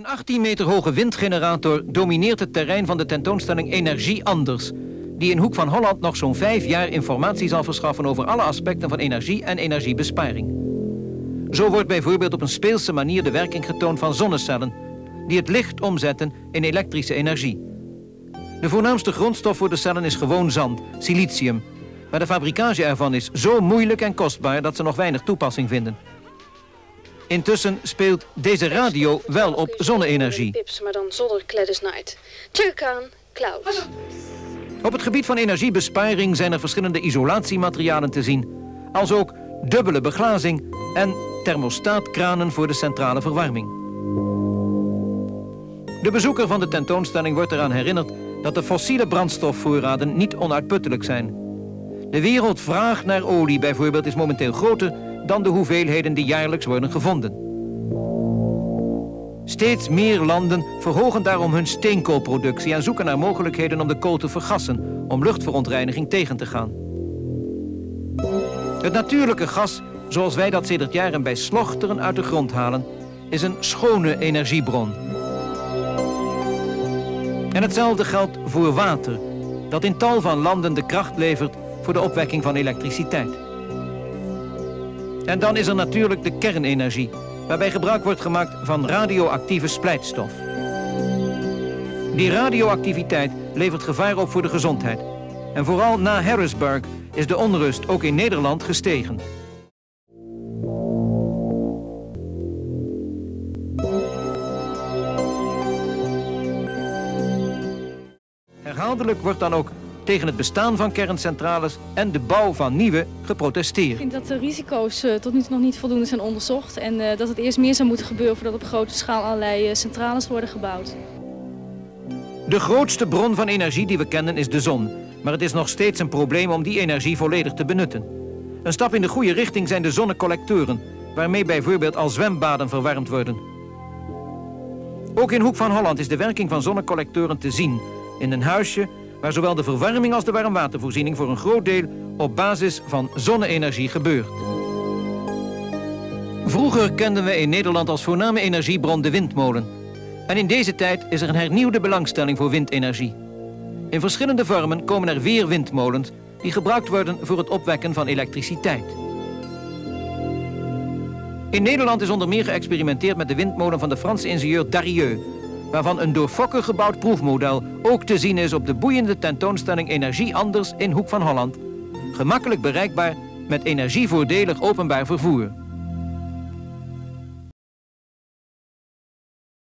Een 18 meter hoge windgenerator domineert het terrein van de tentoonstelling Energie Anders, die in Hoek van Holland nog zo'n 5 jaar informatie zal verschaffen over alle aspecten van energie en energiebesparing. Zo wordt bijvoorbeeld op een speelse manier de werking getoond van zonnecellen, die het licht omzetten in elektrische energie. De voornaamste grondstof voor de cellen is gewoon zand, silicium, maar de fabricage ervan is zo moeilijk en kostbaar dat ze nog weinig toepassing vinden. Intussen speelt deze radio wel op zonne-energie. Pips, maar dan zonder Gladys Turk aan, Klaus. Op het gebied van energiebesparing zijn er verschillende isolatiematerialen te zien, als ook dubbele beglazing en thermostaatkranen voor de centrale verwarming. De bezoeker van de tentoonstelling wordt eraan herinnerd dat de fossiele brandstofvoorraden niet onuitputtelijk zijn. De wereldvraag naar olie bijvoorbeeld is momenteel groter dan de hoeveelheden die jaarlijks worden gevonden. Steeds meer landen verhogen daarom hun steenkoolproductie en zoeken naar mogelijkheden om de kool te vergassen, om luchtverontreiniging tegen te gaan. Het natuurlijke gas, zoals wij dat sedert jaren bij Slochteren uit de grond halen, is een schone energiebron. En hetzelfde geldt voor water, dat in tal van landen de kracht levert voor de opwekking van elektriciteit. En dan is er natuurlijk de kernenergie, waarbij gebruik wordt gemaakt van radioactieve splijtstof. Die radioactiviteit levert gevaar op voor de gezondheid. En vooral na Harrisburg is de onrust ook in Nederland gestegen. Herhaaldelijk wordt dan ook tegen het bestaan van kerncentrales en de bouw van nieuwe geprotesteerd. Ik vind dat de risico's tot nu toe nog niet voldoende zijn onderzocht en dat het eerst meer zou moeten gebeuren voordat op grote schaal allerlei centrales worden gebouwd. De grootste bron van energie die we kennen is de zon, maar het is nog steeds een probleem om die energie volledig te benutten. Een stap in de goede richting zijn de zonnecollectoren, waarmee bijvoorbeeld al zwembaden verwarmd worden. Ook in Hoek van Holland is de werking van zonnecollectoren te zien in een huisje waar zowel de verwarming als de warmwatervoorziening voor een groot deel op basis van zonne-energie gebeurt. Vroeger kenden we in Nederland als voorname energiebron de windmolen. En in deze tijd is er een hernieuwde belangstelling voor windenergie. In verschillende vormen komen er weer windmolens die gebruikt worden voor het opwekken van elektriciteit. In Nederland is onder meer geëxperimenteerd met de windmolen van de Franse ingenieur Darieux, waarvan een door Fokker gebouwd proefmodel ook te zien is op de boeiende tentoonstelling Energie Anders in Hoek van Holland. Gemakkelijk bereikbaar met energievoordelig openbaar vervoer.